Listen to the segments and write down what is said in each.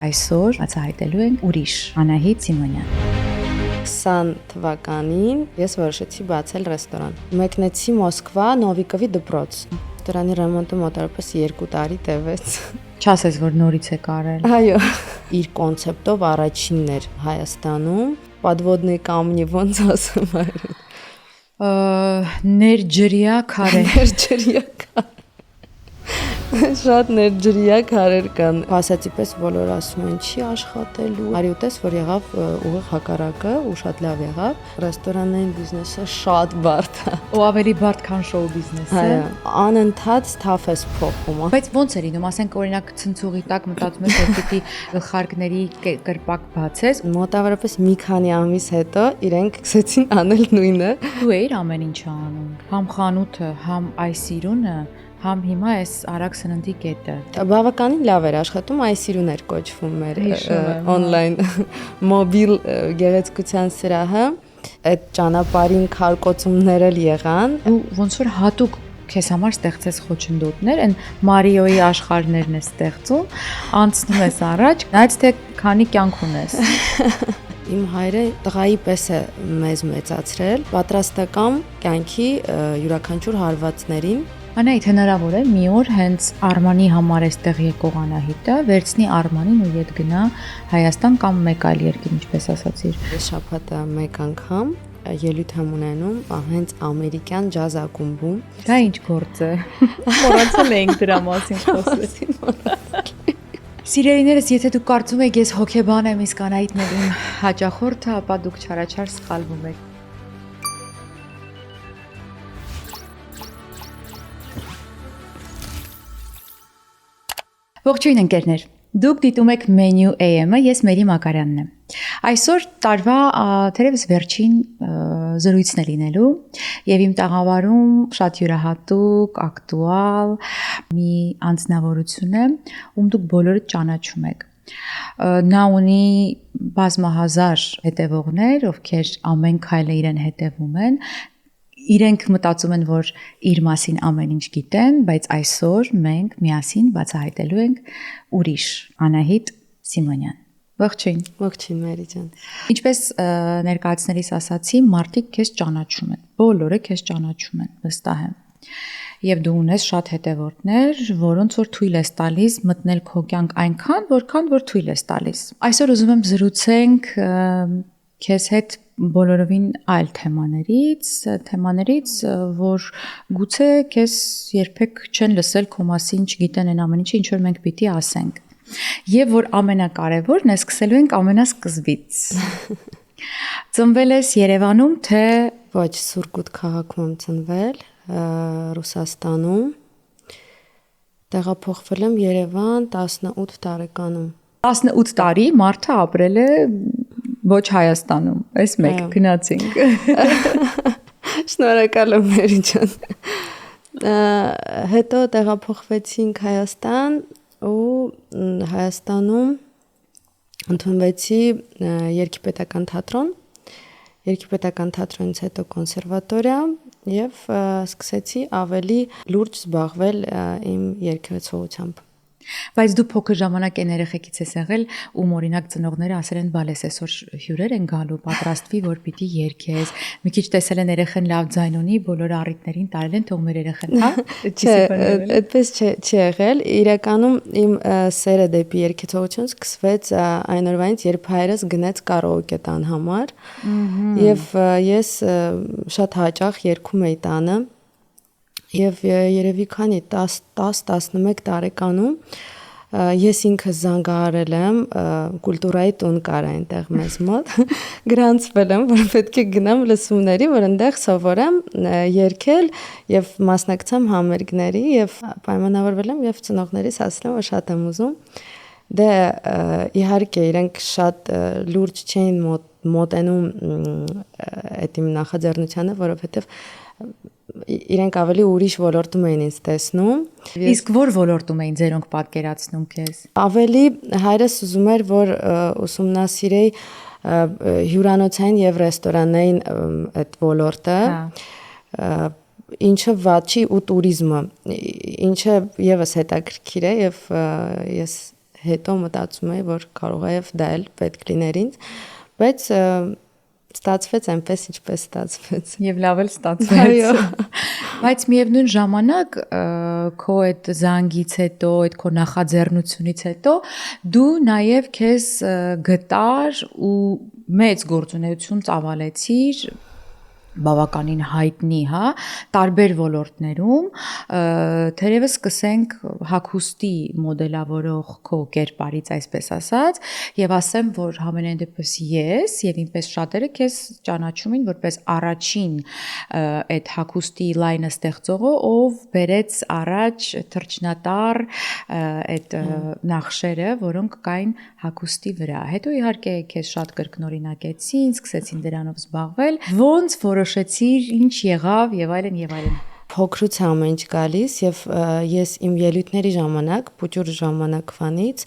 Այսօր բացահայտելու ենք ուրիշ Անահիտ Սիմոնյան։ 20 թվականին ես որոշեցի բացել ռեստորան։ Մեկնեցի Մոսկվա Նովիկովի դպրոց։ Ռեստորանի ռեմոնտը մոտավորապես 2 տարի տևեց։ Չասես, որ նորից է կարել։ Այո, իր կոնցեպտով առաջինն էր Հայաստանում, подводные камни ոնց ասում են։ Ներջրյա քարե։ Ներջրյա քարե։ Շատ ներջրյա քարեր կան։ Ասացի պես բոլոր ասում են չի աշխատելու։ Արի ուտես, որ եղավ ուղիղ հակառակը ու շատ լավ եղավ։ Ռեստորանային բիզնեսը շատ բարդ է։ Ու ավելի բարդ, քան շոու բիզնեսը։ Այո, անընդհատ թափ ես փոխում։ Բայց ոնց է լինում, ասենք օրինակ ցնցուղի տակ մտածում ես, որ պիտի գլխարկների կրպակ բացես։ Մոտավորապես մի քանի ամիս հետո իրենք սկսեցին անել նույնը։ Դու էիր ամեն ինչ անում։ Համ խանութը, համ այսիրունը, համ հիմա այս արագ սննդի կետը։ Բավականին լավ էր աշխատում, այսիրուն էր կոչվում մեր on-line մոբիլ գեղեցկության սրահը։ Այդ ճանապարհին քարկոծումներ էլ եղան։ Ու ոնց որ հատուկ քեզ համար ստեղծես խոչընդոտներ, այն Մարիոյի աշխարհներն է ստեղծում, անցնում ես առաջ, նայած թե քանի կյանք ունես։ Իմ հայրը տղայի պես է մեզ մեծացրել, պատրաստական կյանքի յուրաքանչյուր հարվածներին։ Անահիտ, հնարավոր է մի օր հենց Արմանի համար էստեղ եկող Անահիտը վերցնի Արմանին ու ետ գնա Հայաստան կամ մեկ այլ երկիր, ինչպես ասացիր։ Ես շաբաթը մեկ անգամ ելույթ եմ ունենում հենց ամերիկյան ջազ ակումբում։ Դա ինչ գործ է։ Մոռացել էինք դրա մասին խոսել։ Սիրելիներս, եթե դուք կարծում եք ես հոգեբան եմ, իսկ Անահիտն է իմ հաճախորդը, ապա դուք չարաչար սխալվում եք։ Ողջույն ընկերներ, դուք դիտում եք Menu AM-ը, ես Մերի Մակարյանն եմ։ Այսօր տարվա թերևս վերջին զրույցն է լինելու եւ իմ տաղավարում շատ յուրահատուկ, ակտուալ մի անձնավորություն է, ում դուք բոլորը ճանաչում եք։ Նա ունի բազմահազար հետևողներ, ովքեր ամեն քայլը իրեն հետևում են։ Իրենք մտածում են, որ իր մասին ամեն ինչ գիտեն, բայց այսօր մենք միասին բացահայտելու ենք ուրիշ Անահիտ Սիմոնյան։ Ողջույն։ Ողջույն Մերի ջան։ Ինչպես ներկայացնելիս ասացի, մարդիկ քեզ ճանաչում են, բոլորը քեզ ճանաչում են, վստահ եմ։ Եվ դու ունես շատ հետևորդներ, որոնց որ թույլ ես տալիս մտնել քո կյանք այնքան, որքան որ թույլ ես տալիս։ Այսօր ուզում եմ զրուցենք քեզ հետ բոլորովին այլ թեմաներից, որ գուցե քեզ երբեք չեն լսել քո մասին, չգիտեն այն ամեն ինչը, ինչ որ մենք պիտի ասենք։ Եվ որ ամենակարևորն է, սկսելու ենք ամենասկզբից։ Ծնվել ես Երևանում, թե ոչ, Սուրկուտ քաղաքում եմ ծնվել, Ռուսաստանում։ Տեղափոխվել եմ Երևան 18 տարեկանում։ 18 տարի մարդը ապրել է ոչ Հայաստանում, այս մեկ գնացինք։ Շնորհակալ եմ Մերի ջան։ Հետո տեղափոխվեցինք Հայաստան ու Հայաստանում ընդունվեցի Երգիպետական թատրոն, Երգիպետական թատրոնից հետո կոնսերվատորիա եւ սկսեցի ավելի լուրջ զբաղվել իմ երգեցողությամբ։ Բայց դու փոքր ժամանակ այն երեխեքից ես եղել, ում օրինակ ծնողները ասել են բալես այսօր հյուրեր են գալու, պատրաստվի, որ պիտի երգես։ Մի քիչ տեսել են երեխան լավ ձայն ունի, բոլորը առիթներին տարել են, թող մեր երեխան, հա։ Չէ, այդպես չի եղել։ Իրականում իմ սերը դեպի երգեցողություն սկսվեց այն օրվանից, երբ հայրս գնաց կարաոկե տան համար, եւ ես շատ հաճախ երգում էի տանը։ Եվ երևի քանի 10-11 տարեկանում ես ինքս զանգահարել եմ կուլտուրայի տուն կար այնտեղ մեզ մոտ, գրանցվել եմ, որ պետք է գնամ լսումների, որ այնտեղ սովորեմ երգել եւ մասնակցեմ համերգների եւ պայմանավորվել եմ եւ ծնողներիս ասել եմ, որ շատ եմ ուզում։ Դե իհարկե իրենք շատ լուրջ չէին մոտենում այդ իմ նախաձեռնությանը, որովհետեւ իրենք ավելի ուրիշ ոլորտում էին ինձ տեսնում։ Իսկ որ ոլորտում էին ձերոնք պատկերացնում քեզ։ Ավելի հայրս ուզում էր, որ ուսումնասիրեի հյուրանոցային եւ ռեստորանային այդ ոլորտը, ինչը վաճի ու տուրիզմը, ինչը եւս հետաքրքիր է եւ ես հետո մտածում էի, որ կարող է եւ դա էլ պետք լիներ ինձ, բայց ստացվեց այնպես ինչպես ստացվեց։ Եվ լավ էլ ստացվեց։ Այո։ Բայց միևնույն ժամանակ քո այդ զանգից հետո, այդ քո նախաձեռնությունից հետո դու նաև քեզ գտար ու մեծ գործունեություն ծավալեցիր բավականին հայտնի, հա, տարբեր ոլորտներում, թերևս սկսենք հագուստի մոդելավորող քո կերպարից, այսպես ասած, եւ ասեմ, որ համենայն դեպս ես եւ ինպես շատերը քեզ ճանաչում են որպես առաջին այդ հագուստի լայնը ստեղծողը, ով բերեց առաջ թռչնատար այդ նախշերը, որոնք կային հագուստի վրա։ Հետո իհարկե քեզ շատ կրկնօրինակեցին, սկսեցին դրանով զբաղվել։ Ոնց որոշեցիր, ինչ եղավ եւ այլն եւ այլն։ Փոքրուց ամեն ինչ գալիս եւ ես իմ ելույթների ժամանակ, փոքր ժամանակվանից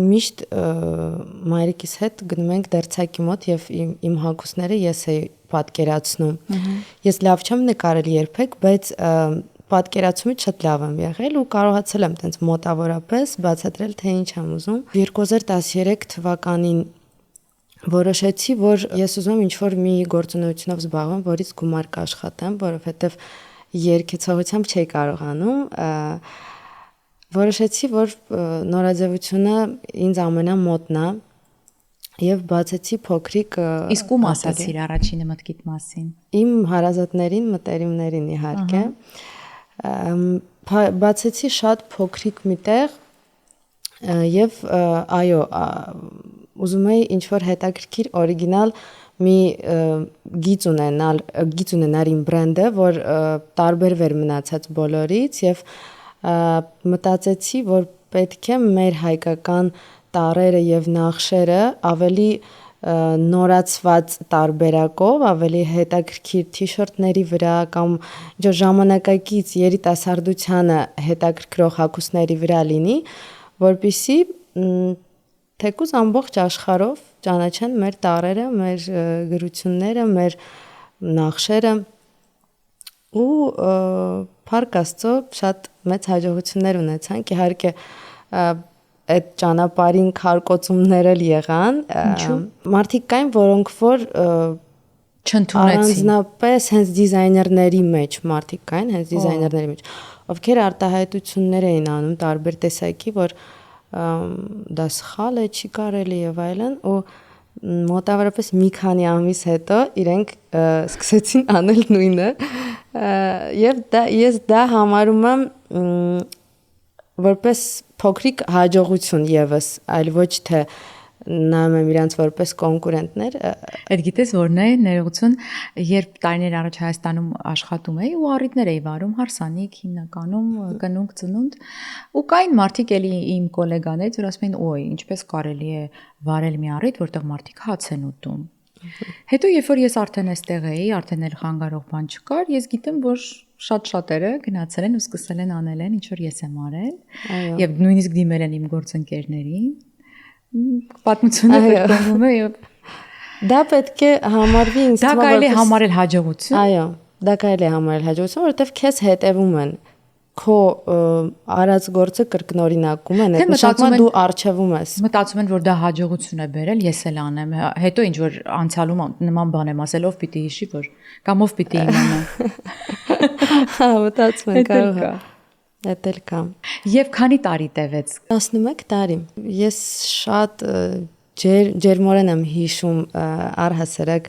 միշտ մայրիկիս հետ գնում ենք դերձակի մոտ եւ իմ հագուստները ես էի պատկերացնում։ Ես լավ չեմ նկարել երբեք, բայց պատկերացումից շատ լավ եմ եղել ու կարողացել եմ տենց մոտավորապես բացատրել թե ինչ եմ ուզում։ 2013 թվականին որոշեցի, որ ես ուզում եմ ինչ-որ մի գործունեությունով զբաղվեմ, որից գումար կաշխատեմ, որովհետև երգեցողությամբ չէի կարողանում։ Որոշեցի, որ նորաձևությունը ինձ ամենամոտն է եւ բացեցի փոքրիկ։ Իսկ ում ասացիր առաջինը մտքիդ մասին։ Իմ հարազատներին, մտերիմներին իհարկե։ Բացեցի շատ փոքրիկ մի տեղ եւ այո, ուզում էի ինչ-որ հետաքրքիր օրիգինալ մի գիծ ունենալ իմ բրենդը, որ տարբերվեր մնացած բոլորից եւ մտածեցի, որ պետք է մեր հայկական տառերը եւ նախշերը ավելի նորացված տարբերակով, ավելի հետաքրքիր թիշորտների վրա կամ ինչ ժամանակակից երիտասարդությանը հետաքրքրող հագուստների վրա լինի, որպեսզի թեկուզ ամբողջ աշխարհով ճանաչեն մեր տառերը, մեր գրությունները, մեր նախշերը ու փառք Աստծո շատ մեծ հաջողություններ ունեցանք։ Իհարկե այդ ճանապարհին քարկոծումներ էլ եղան։ Մարդիկ կային, որոնք որ չընդունեցին։ Առանձնապես հենց դիզայներների մեջ մարդիկ կային, հենց դիզայներների մեջ, ովքեր արտահայտություններ էին անում տարբեր տեսակի, որ դա սխալ է, չի կարելի եւ այլն, ու մոտավորապես մի քանի ամիս հետո իրենք սկսեցին անել նույնը եւ ես դա համարում եմ որպես փոքրիկ հաջողություն եւս, այլ ոչ թե նայում եմ իրանց որպես կոնկուրենտներ։ Այդ գիտես որն է ներողություն, երբ տարիներ առաջ Հայաստանում աշխատում էի ու առիթներ էի վարում, հարսանիք, հիմնականում կնունք, ծնունդ, ու կային մարդիկ էլի իմ գոլեգաներից, որ ասում էին, «Ոյ, ինչպես կարելի է վարել մի առիթ, որտեղ մարդիկ հաց են ուտում»։ Հետո երբ որ ես արդեն այստեղ էի, արդեն էլ խանգարող բան չկար, ես գիտեմ, որ շատ-շատերը գնացել են ու սկսել են անել ինչ որ ես եմ արել, եւ նույնիսկ դիմել են իմ գործընկերներին։ Պատմությունը պատմում է եւ դա պետք է համարվի ինձ դա կարելի է համարել հաջողություն։ Այո, դա կարելի է համարել հաջողություն, որովհետեւ քեզ հետևում են, քո արած գործը կրկնօրինակում են, այդ նշանակում դու արժևում ես։ Մտածում են, որ դա հաջողություն է բերել, ես էլ անեմ, հետո ինչ որ անցյալում նման բան եմ ասել, ով պիտի հիշի, որ կամ ով պիտի իմանա։ Հա, մտածում են կարող է։ Դա էլ կա։ Եվ քանի տարի տևեց։ 11 տարի։ Ես շատ ջերմորեն եմ հիշում առհասարակ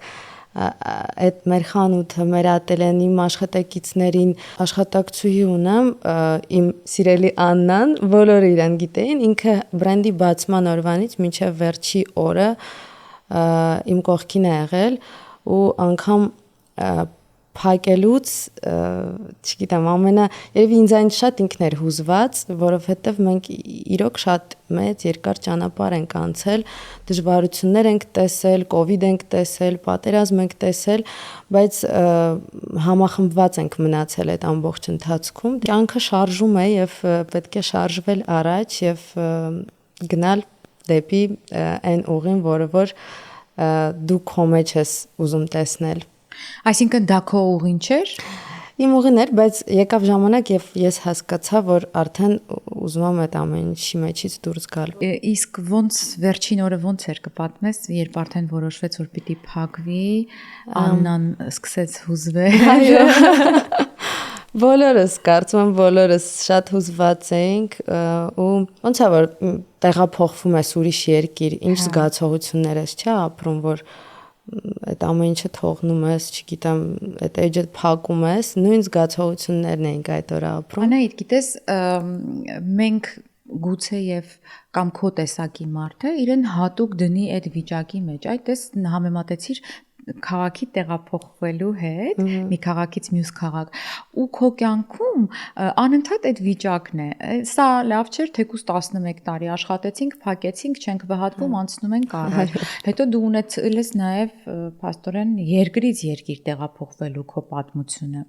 այդ մեր խանութը, մեր ատելեն, իմ աշխատակիցներին, աշխատակցուհի ունեմ, իմ սիրելի Աննան, բոլորը իրան գիտեին, ինքը բրենդի բացման օրվանից մինչև վերջի օրը իմ կողքին է եղել ու անգամ փակելուց, չգիտեմ, երևի ինձ այն շատ ինքն էր հուզված, որովհետև մենք իրոք շատ մեծ երկար ճանապարհ ենք անցել, դժվարություններ ենք տեսել, կովիդ ենք տեսել, պատերազմ ենք տեսել, բայց համախմբված ենք մնացել այդ ամբողջ ընթացքում։ Կյանքը շարժում է եւ պետք է շարժվել առաջ եւ գնալ դեպի այն ուղին, որը որ դու քո մեջ ես ուզում տեսնել։ Այսինքն դա քո ուղին չէր։ Իմ ուղին էր, բայց եկավ ժամանակ եւ ես հասկացա, որ արդեն ուզում եմ այդ ամեն ինչի մեջից դուրս գալ։ Իսկ ոնց վերջին օրը ոնց էր կպատմես, երբ արդեն որոշվեց, որ պիտի փակվի, Աննան սկսեց հուզվել։ Այո։ Բոլորս, կարծում եմ բոլորս շատ հուզված էինք ու ոնց է որ տեղափոխվում ես ուրիշ երկիր, ինչ զգացողություններ ես, չէ՞, ապրում, որ այդ ամեն ինչը թողնում ես, չգիտեմ, այդ էջը փակում ես, նույն զգացողություններն էինք այդ օրը ապրում։ Անայդ, գիտես, մենք գուցե եւ կամ քո տեսակի մարդը իրեն հատուկ դնի այդ վիճակի մեջ։ Այդպես համեմատեցիր քաղաքի տեղափոխվելու հետ, մի քաղաքից մյուս քաղաք, ու քո կյանքում անընդհատ այդ վիճակն է։ Սա լավ չէր, թեկուզ 11 տարի աշխատեցինք, փակեցինք, չենք վհատվում, անցնում ենք առաջ։ Հետո դու ունեցել ես նաև փաստորեն երկրից երկիր տեղափոխվելու քո պատմությունը։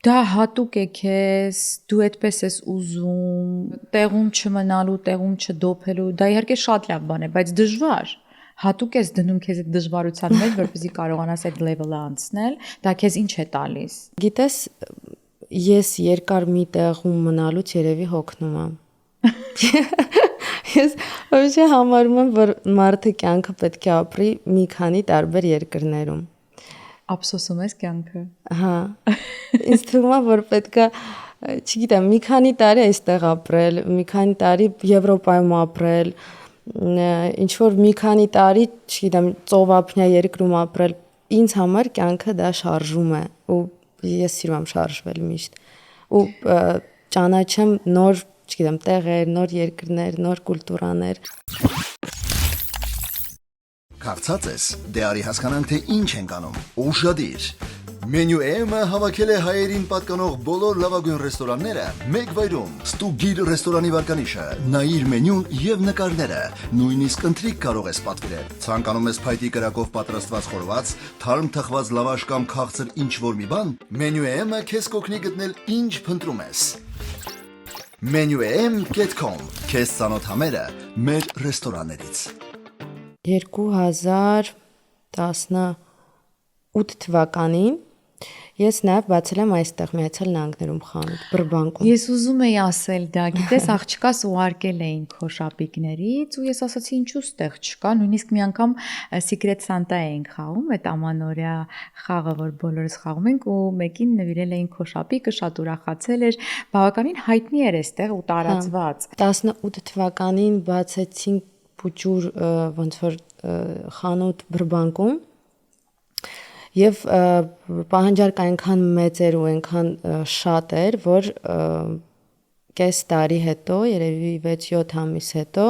Դա հատուկ է քեզ, դու այդպես ես ուզում, տեղում չմնալու, տեղում չդոփելու, դա իհարկե շատ լավ բան է, բայց դժվար։ Հատուկ ես դնում քեզ այդ դժվարության մեջ, որպեսզի կարողանաս այդ level-ը անցնել, դա քեզ ինչ է տալիս։ Գիտես, ես երկար մի տեղում մնալուց երևի հոգնում եմ։ Ես ոչ համարում եմ, որ մարդը կյանքը պետք է ապրի մի քանի տարբեր երկրներում։ Ափսոսում ես կյանքը։ Հա։ Ինձ թվում է, որ պետք է, չգիտեմ, մի քանի տարի այստեղ ապրել, մի քանի տարի Եվրոպայում ապրել, ինչ որ մի քանի տարի, չգիտեմ, ծովափնյա երկրում ապրել, ինձ համար կյանքը դա շարժում է ու ես սիրում եմ շարժվել միշտ ու ճանաչեմ նոր, չգիտեմ, տեղեր, նոր երկրներ, նոր կուլտուրաներ։ Կարծած ես, դե արի հասկանանք, թե ինչ ենք անում։ Ուշադիր։ Menu AM-ը հավաքել է հայերին պատկանող բոլոր լավագույն ռեստորանները մեկ վայրում։ Ստուգիր ռեստորանի վարկանիշը, նայիր մենյուն եւ նկարները, նույնիսկ ընթրիք կարող ես պատվիրել։ Ցանկանում ես փայտի կրակով պատրաստված խորված, թարմ թխված լավաշ կամ քաղցր ինչ-որ մի բան, Menu AM-ը քեզ կօգնի գտնել ինչ փնտրում ես։ menuam.com Քեզ ծանոթ համերը մեր ռեստորաններից։ 2018 թվականին ես նաև բացել եմ այստեղ Միացյալ Նահանգներում խանութ, Բրբանկում։ Ես ուզում էի ասել դա, գիտես, աղջկաս ուղարկել էին քո շապիկներից ու ես ասացի ինչու ստեղ չկա, նույնիսկ մի անգամ Secret Santa էինք խաղում, այդ ամանորյա խաղը, որ բոլորս խաղում ենք ու մեկին նվիրել էին քո շապիկը, շատ ուրախացել էր, բավականին հայտնի էր այստեղ ու տարածված։ 18 թվականին բացեցինք փուճուր ոնց որ խանութ Բրբանկում եւ պահանջարկը այնքան մեծ էր ու այնքան շատ էր, որ կես տարի հետո, երևի 6-7 ամիս հետո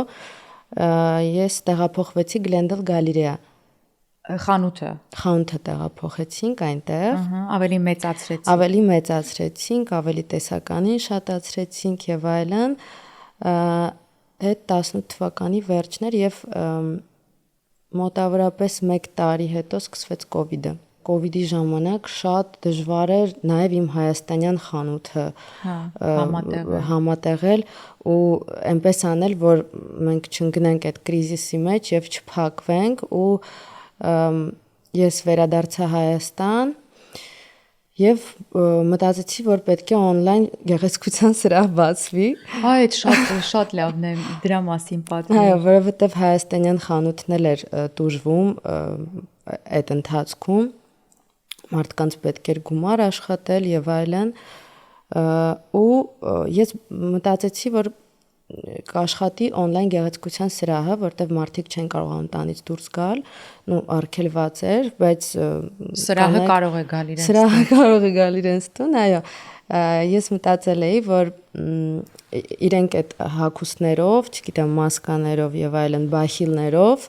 ես տեղափոխվեցի Glendale Galleria խանութը տեղափոխեցինք այնտեղ, ավելի մեծացրեցինք, ավելի տեսականին շատացրեցինք եւ այլն, այդ 18 թվականի վերջն էր եւ մոտավորապես 1 տարի հետո սկսվեց կոവിഡ്ը։ Կոവിഡ്ի ժամանակ շատ դժվար էր նաև իմ հայաստանյան խանութը համատեղել ու այնպես անել, որ մենք չընկնենք այդ կրիզիսի մեջ եւ չփակվենք ու ես վերադարձա Հայաստան եւ մտածեցի, որ պետք է on-line գեղեցկության սրահ բացվի։ Այդ շատ լավն է, դրա մասին պատմել։ Այո, որովհետեւ հայաստանյան խանութն էլ էր տուժվում այդ ընթացքում։ Մարդկանց պետք էր գումար աշխատել եւ այլն։ Ու ես մտածեցի, որ կաշխատի on-line գեղեցկության սրահը, որտեղ մարդիկ չեն կարողանում տանից դուրս գալ, արգելված էր, բայց սրահը կարող է գալ իրենց տուն։ Սրահը կարող է գալ իրենց տուն, այո։ Ես մտածել էի, որ իրենք այդ հագուստներով, չգիտեմ, մասկաներով եւ այլն բախիլներով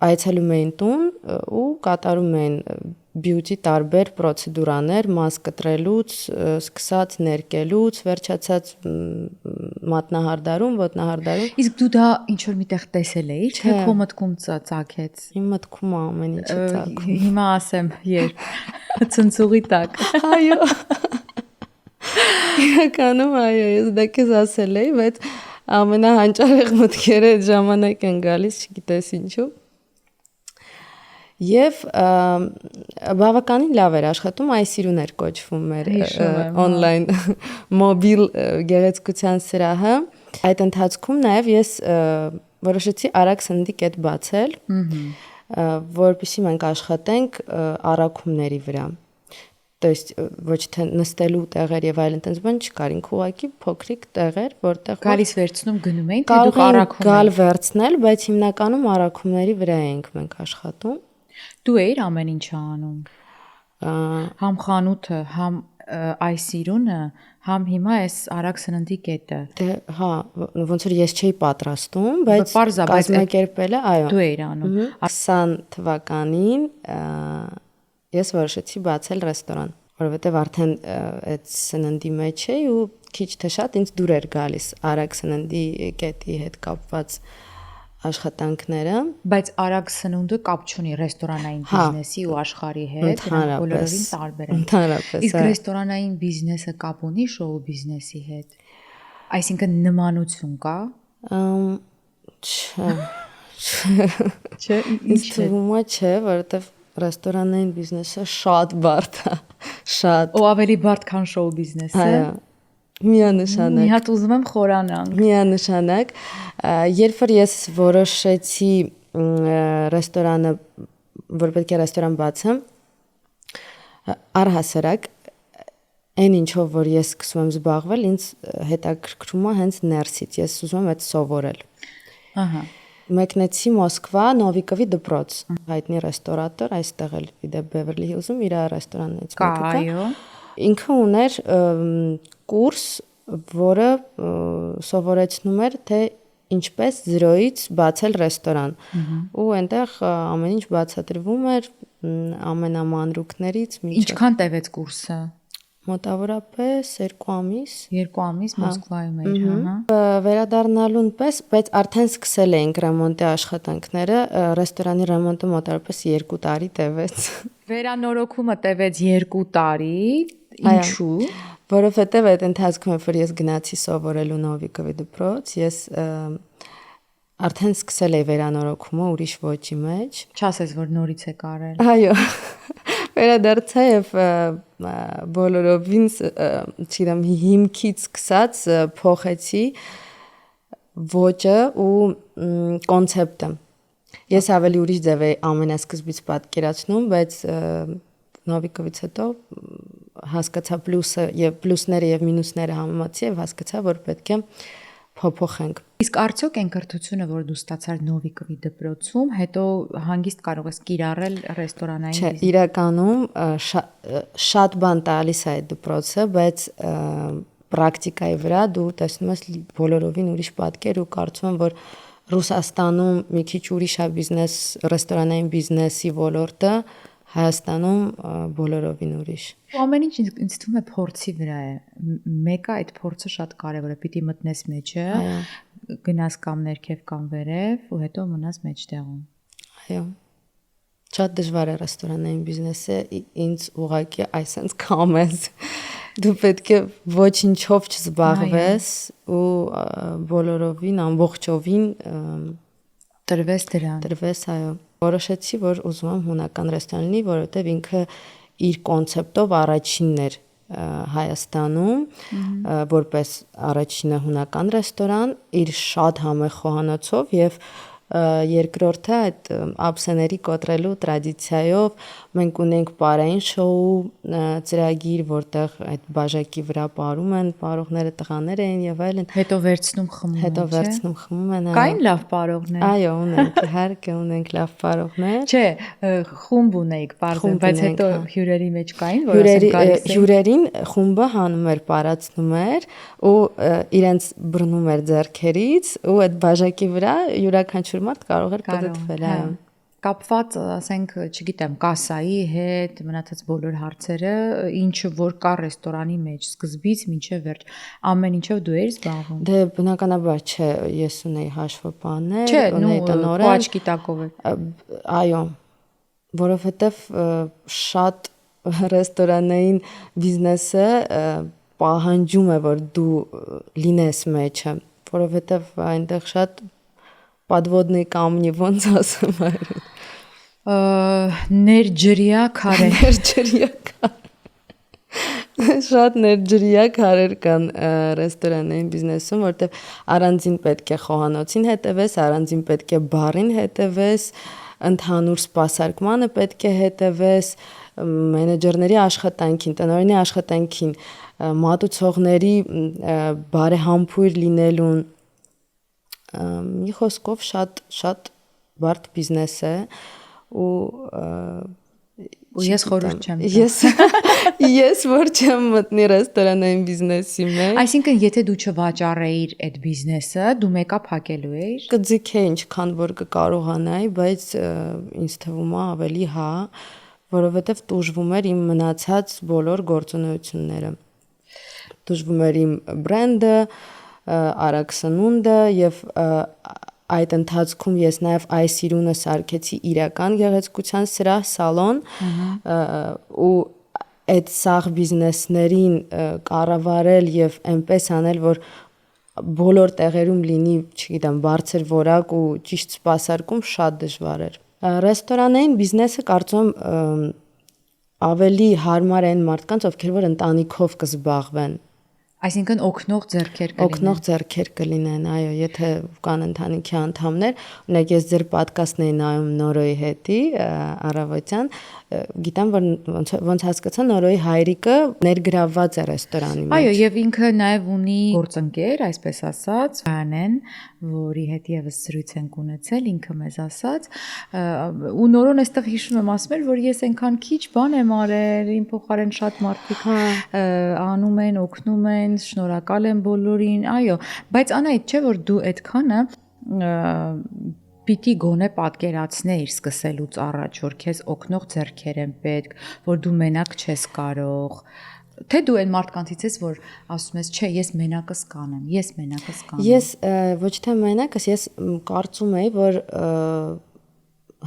այցելում էին տուն ու կատարում էին բյուտի տարբեր պրոցեդուրաներ, մաս կտրելուց, սկսած ներկելուց, վերջացած մատնահարդարում, ոտնահարդարում։ Իսկ դու դա ինչ որ միտեղ տեսել էիր, թե քո մտքում ծագեց։ Իմ մտքում ամեն ինչ է ծագում։ Հիմա ասեմ, երբ ցնցուղի տակ։ Այո։ Իրականում այո, ես դա քեզ ասել էի, բայց ամենահանճարեղ մտքերը այդ ժամանակ են գալիս, չգիտես ինչու։ Եվ բավականին լավ էր աշխատում, այսիրուն էր կոչվում մեր on-line մոբիլ գեղեցկության սրահը։ Այդ ընթացքում նաև ես որոշեցի արագ սննդի կետ բացել, որպեսզի մենք աշխատենք առաքումների վրա։ То есть ոչ թե նստելու տեղեր եւ այլն այդպես բան չկար, ինքը ուղղակի փոքրիկ տեղեր, որտեղ գալիս վերցնում գնում էին, թե դուք առաքում գալ վերցնել, բայց հիմնականում առաքումների վրա էինք մենք աշխատում։ Դու էիր ամեն ինչը անում։ Համ խանութը, համ այսիրունը, համ հիմա այս արագ սննդի կետը։ Դե հա, ոնց որ ես չէի պատրաստում, բայց կազմակերպելը, այո։ Դու էիր անում։ 20 թվականին ես որոշեցի բացել ռեստորան, որովհետև արդեն այդ սննդի մեջ էի ու քիչ թե շատ ինձ դուր էր գալիս արագ սննդի կետի հետ կապված աշխատանքները, բայց արագ սնունդը կապ չունի ռեստորանային բիզնեսի ու աշխարհի հետ, բոլորովին տարբեր են։ Ընդհանրապես։ Իսկ ռեստորանային բիզնեսը կապ ունի շոու բիզնեսի հետ։ Այսինքն նմանություն կա։ Չէ, ինձ թվում է չէ, որովհետև ռեստորանային բիզնեսը շատ բարդ է, շատ։ Ու ավելի բարդ, քան շոու բիզնեսը։ Այո։ Միանշանակ։ Մի հատ ուզում եմ խորանանք։ Միանշանակ, երբ որ ես որոշեցի ռեստորանը, որ պետք է ռեստորան բացեմ, առհասարակ այն ինչով որ ես սկսում եմ զբաղվել, ինձ հետաքրքրում է հենց ներսից, ես ուզում եմ այդ սովորել։ Ահա։ Մեկնեցի Մոսկվա Նովիկովի դպրոց, հայտնի ռեստորատոր, այստեղ էլ իդեպ Բևերլի Հիլզում իր ռեստորաններից մեկը կա։ Այո։ Ինքը ուներ կուրս, որը սովորեցնում էր, թե ինչպես 0-ից բացել ռեստորան։ Ու այնտեղ ամեն ինչ բացատրվում էր ամենամանրուքներից մինչև։ Ինչքան տևեց կուրսը։ Մոտավորապես 2 ամիս։ 2 ամիս Մոսկվայում էր, հա։ Վերադառնալուն պես, բայց արդեն սկսել էինք ռեմոնտի աշխատանքները, ռեստորանի ռեմոնտը մոտավորապես 2 տարի տևեց։ Վերանորոգումը տևեց 2 տարի, ինչու՞։ Որովհետև այդ ընթացքում, որ ես գնացի սովորելու Նովիկովի դպրոց, ես արդեն սկսել էի վերանորոգումը ուրիշ ոճի մեջ։ Չասես, որ նորից է կարել։ Այո։ Վերադարձա եւ բոլորովին, չգիտեմ, հիմքից սկսած փոխեցի ոճը ու կոնցեպտը։ Ես ավելի ուրիշ ձև էի ամենասկզբից պատկերացնում, բայց Նովիկովից հետո հասկացա պլյուսները եւ մինուսները համեմատեցի եւ հասկացա, որ պետք է փոփոխենք։ Իսկ արդյոք այն կրթությունը, որ դու ստացար Նովիկովի դպրոցում, հետո հանգիստ կարող ես կիրառել ռեստորանային բիզնեսում։ Չէ, իրականում շատ բան տալիս է այդ դպրոցը, բայց պրակտիկայի վրա դու տեսնում ես բոլորովին ուրիշ պատկեր ու կարծում եմ, որ Ռուսաստանում մի քիչ ուրիշ է բիզնես, ռեստորանային բիզնեսի ոլորտը, Հայաստանում բոլորովին ուրիշ։ Ամեն ինչ ինձ թվում է փորձի վրա է։ Մեկը այդ փորձը շատ կարևոր է, պիտի մտնես մեջը, գնաս կամ ներքև կամ վերև ու հետո մնաս մեջտեղում։ Այո։ Շատ դժվար է ռեստորանային բիզնեսը, ինձ ուղղակի այսպես կամես։ Դու պետք է ոչինչով չզբաղվես ու բոլորովին ամբողջովին տրվես դրան։ Տրվես, այո։ Որոշեցի, որ ուզում եմ հունական ռեստորան լինի, որովհետև ինքը իր կոնցեպտով առաջինն էր Հայաստանում, որպես առաջինը հունական ռեստորան, իր շատ համեղ խոհանոցով եւ երկրորդը այդ ափսեների կոտրելու տրադիցիայով մենք ունենք պարային շոու ծրագիր, որտեղ այդ բաժակի վրա պարում են, պարողները տղաներ էին եւ այլն։ Հետո վերցնում խմում են, Հետո վերցնում խմում են։ Կային լավ պարողներ։ Այո, ունենք, իհարկե ունենք լավ պարողներ։ Չէ, խումբ ունեիք, պարզեն, բայց հետո հյուրերի մեջ կային, որ ասեն գալիս են։ Հյուրերին խումբը հանում էր, պարացնում էր ու իրենց բռնում էր ձեռքերից ու այդ բաժակի վրա յուրաքանչյուր մարդ կարող էր կդտվել, այո։ Կապված, ասենք, չգիտեմ, կասայի հետ, մնացած բոլոր հարցերը, ինչը որ կա ռեստորանի մեջ, սկզբից մինչև վերջ, ամեն ինչով դու ես զբաղվում։ Դե բնականաբար չէ, ես ունեի հաշվապահներ, ունեի տնօրեն։ Քո աչքի տակով է։ Այո, որովհետև շատ ռեստորանային բիզնեսը պահանջում է, որ դու լինես մեջը, որովհետև այնտեղ շատ подводные камни, ոնց ասում են։ Ներջրյա քարե։ Ներջրյա քարեր։ Շատ ներջրյա քարեր կան ռեստորանային բիզնեսում, որտեղ առանձին պետք է խոհանոցին հետևես, առանձին պետք է բարին հետևես, ընդհանուր սպասարկմանը պետք է հետևես, մենեջերների աշխատանքին, տնօրենի աշխատանքին, մատուցողների բարեհամբույր լինելուն, մի խոսքով շատ բարդ բիզնես է ու ես խորհուրդ չեմ տա։ Ես որ չեմ մտնի ռեստորանային բիզնեսի մեջ։ Այսինքն եթե դու չվաճառեիր այդ բիզնեսը, դու մեկա փակելու էիր։ Կձգեի ինչքան որ կկարողանայի, բայց ինձ թվում է ավելի հա, որովհետև տուժվում էր իմ մնացած բոլոր գործունեությունները։ Տուժվում էր իմ բրենդը, արագ սնունդը եւ այդ ընթացքում ես նաև Այսիրունը սարքեցի իրական գեղեցկության սրահ, սալոն ու այդ սաղ բիզնեսներին կառավարել եւ այնպես անել, որ բոլոր տեղերում լինի, չգիտեմ, բարձր որակ ու ճիշտ սպասարկում շատ դժվար էր։ Ռեստորանային բիզնեսը կարծում եմ ավելի հարմար է այն մարդկանց, ովքեր որ ընտանիքով կզբաղվեն։ Այսինքն օգնող ձեռքեր կլինեն։ Օգնող ձեռքեր կլինեն, այո, եթե կան ընտանիքի անդամներ, օրինակ ես ձեր ոդկասթն էի նայում Նորոյի հետի առավոտյան, գիտեմ, որ ոնց հասկացա Նորոյի հայրիկը ներգրավված է ռեստորանի մեջ։ Այո, եւ ինքը նաեւ ունի գործընկեր, այսպես ասած, Վանեն, որի հետ եւս զրույց ենք ունեցել, ինքը մեզ ասաց, ու Նորոն այստեղ հիշում եմ ասում էր, որ ես այնքան քիչ բան եմ արել, իմ փոխարեն շատ մարդիկ անում են, օգնում են, շնորհակալ եմ բոլորին, այո, բայց Անահիտ, չէ՞ որ դու այդքանը պիտի գոնե պատկերացնեիր սկսելուց առաջ, որ քեզ օգնող ձեռքեր են պետք, որ դու մենակ չես կարող, թե դու այն մարդկանցից ես, որ ասում ես, չէ, ես մենակս կանեմ, ես մենակս կանեմ։ Ես ոչ թե մենակս, ես կարծում եի, որ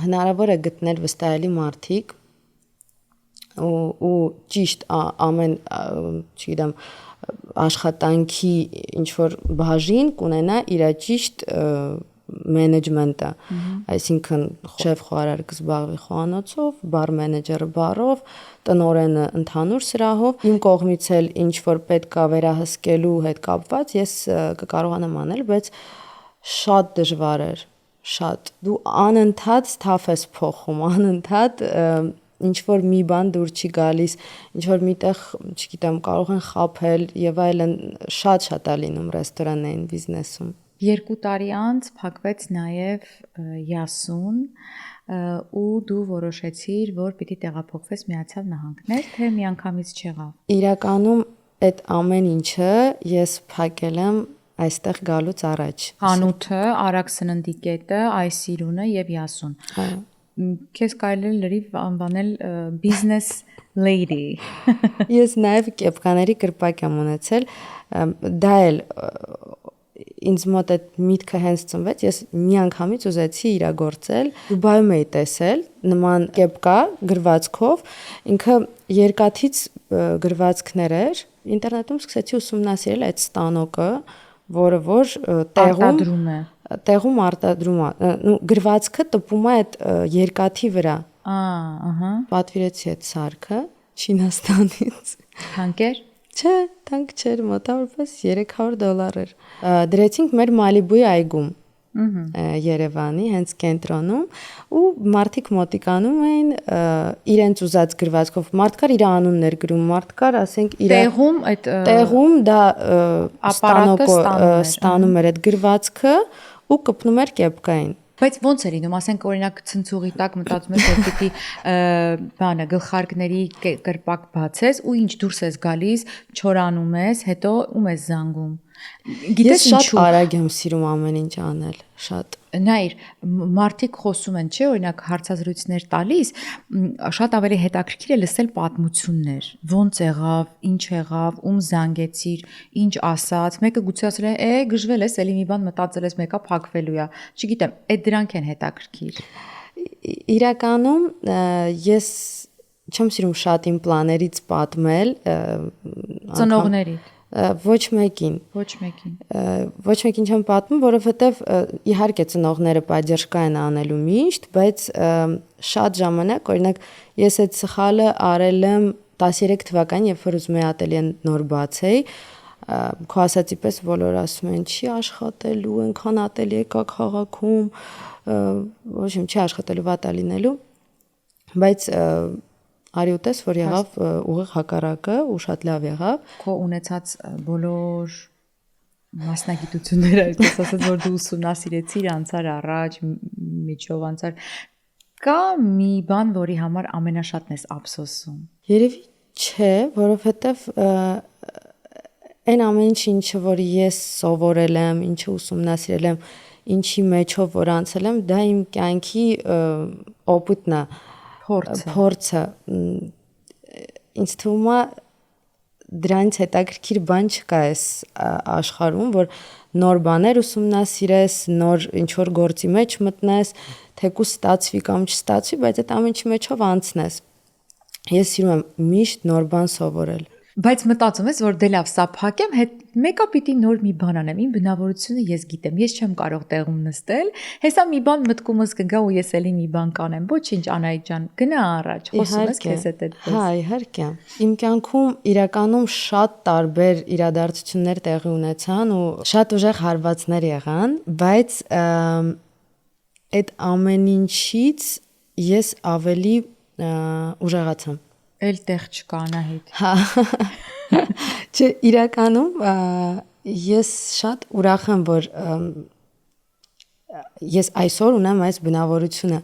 հնարավոր է գտնել վստահելի մարդիկ ու ճիշտ ամեն, չգիտեմ, աշխատանքի ինչ որ բաժին կունենա իր ճիշտ մենեջմենտը, այսինքն շեֆ խոհարար կզբաղվի խոհանոցով, բար մենեջերը բարով, տնօրենը ընդհանուր սրահով, իմ կողմից էլ ինչ որ պետք է վերահսկելու հետ կապված, ես կկարողանամ անել, բայց շատ դժվար էր, շատ։ Դու անընդհատ թափ ես փոխում, անընդհատ ինչ որ մի բան դուր չի գալիս, ինչ որ միտեղ, չգիտեմ, կարող են խաբել եւ այլն, շատ է լինում ռեստորանային բիզնեսում։ 2 տարի անց փակվեց նաև Յասուն ու դու որոշեցիր, որ պիտի տեղափոխվես Միացյալ Նահանգներ, թե միանգամից չեղավ։ Իրականում այդ ամեն ինչը ես փակել եմ այստեղ գալուց առաջ։ Խանութը, Արագ սննդի կետը, Այսիրունը եւ Յասուն։ Այո։ Քեզ կարելի է լրիվ անվանել business lady։ Ես նաև կեպկաների կրպակ եմ ունեցել, դա էլ ինձ մոտ այդ միտքը հենց ծնվեց, ես միանգամից ուզեցի իրագործել, Դուբայում էի տեսել նման կեպկա գրվածքով, ինքը երկաթից գրվածքներ էր, ինտերնետում սկսեցի ուսումնասիրել այդ ստանոկը, որը որ տեղում արտադրում է, գրվածքը տպում է այդ երկաթի վրա։ Ահա։ Պատվիրեցի այդ սարքը Չինաստանից։ Թանկեր։ Չէ, թանկ չէր, մոտավորապես $300 էր։ Դրեցինք մեր Մալիբուի այգում, Երևանի, հենց կենտրոնում, ու մարդիկ մոտիկանում էին իրենց ուզած գրվածքով, մարդ կար իր անուններ գրում, մարդ կար, ասենք, իր տեղում դա ստանում էր այդ գրվածքը ու կպնում էր կեպկային։ Բայց ո՞նց է լինում, ասենք օրինակ ցնցուղի տակ մտածում ես, որ պիտի բանը գլխարկների կրպակ բացես ու ինչ դուրս ես գալիս, չորանում ես, հետո ում ես զանգում։ Գիտես շատ արագ եմ սիրում ամեն ինչ անել, շատ։ Նայր, մարդիկ խոսում են, չէ, օրինակ հարցազրույցներ տալիս, շատ ավելի հետաքրքիր է լսել պատմություններ, ոնց եղավ, ինչ եղավ, ում զանգեցիր, ինչ ասաց, մեկը գուցե ասել է, գժվել ես, էլի մի բան մտածել ես, մեկը փակվելու է, չգիտեմ, այդ դրանք են հետաքրքիր։ Իրականում ես չեմ սիրում շատ իմ պլաներից պատմել, ծնողների։ Ոչ մեկին։ Ոչ մեկին։ Ոչ մեկին չեմ պատմում, որովհետև իհարկե ծնողները պատժկա են անելու միշտ, բայց շատ ժամանակ, օրինակ, ես այդ սխալը արել եմ 13 թվականին, երբ որ ուզում էի ատելյեն նոր բացեի, քո ասացի պես բոլորը ասում են, չի աշխատելու, այնքան ատելյե կա քաղաքում, ոչ իմ չի աշխատելու, վատ է լինելու, բայց արի ուտես, որ եղավ ուղիղ հակառակը ու շատ լավ եղավ։ Քո ունեցած բոլոր մասնագիտությունները, այսպես ասած, որ դու ուսումնասիրեցիր անցար առաջ, միջով անցար, կա մի բան, որի համար ամենաշատն ես ափսոսում։ Երևի չէ, որովհետև այն ամեն ինչը, որ ես սովորել եմ, ինչը ուսումնասիրել եմ, ինչի մեջով որ անցել եմ, դա իմ կյանքի օպուտն է, փորձը։ Ինձ թվում է դրանից հետաքրքիր բան չկա այս աշխարհում, որ նոր բաներ ուսումնասիրես, նոր ինչ որ գործի մեջ մտնես, թեկուզ ստացվի կամ չստացվի, բայց այդ ամեն ինչի մեջով անցնես։ Ես սիրում եմ միշտ նոր բան սովորել։ Բայց մտածում ես, որ դե լավ, սա փակեմ, հետ մեկը պիտի նոր մի բան անեմ։ Իմ բնավորությունը ես գիտեմ, ես չեմ կարող տեղում նստել, հեսա մի բան մտքումս կգա ու ես էլի մի բան կանեմ։ Ոչինչ, Անահիտ ջան, գնա առաջ, խոսում ես քեզ հետ այդպես։ Հա, իհարկե։ Իմ կյանքում իրականում շատ տարբեր իրադարձություններ տեղի ունեցան ու շատ ուժեղ հարվածներ եղան, բայց այդ ամեն ինչից ես ավելի ուժեղացամ։ Էլ տեղ չկա Անահիտ։ Հա։ Չէ, իրականում ես շատ ուրախ եմ, որ ես այսօր ունեմ այս բնավորությունը,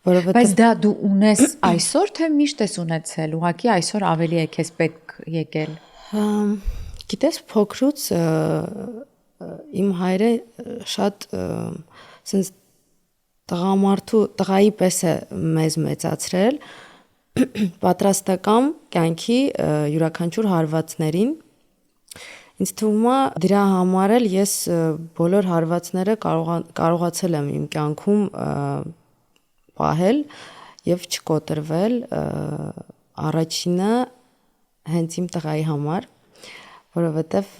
որովհետև Բայց դա դու ունես այսօր, թե միշտ ես ունեցել, ուղղակի այսօր ավելի է քեզ պետք եկել։ Գիտես, փոքրուց իմ հայրը շատ sense տղայի պես է մեզ մեծացրել, պատրաստական կյանքի յուրաքանչյուր հարվածներին։ Ինձ թվում է դրա համար էլ ես բոլոր հարվածները կարողացել եմ իմ կյանքում պահել եւ չկոտրվել, առաջինը հենց իմ տղայի համար, որովհետեւ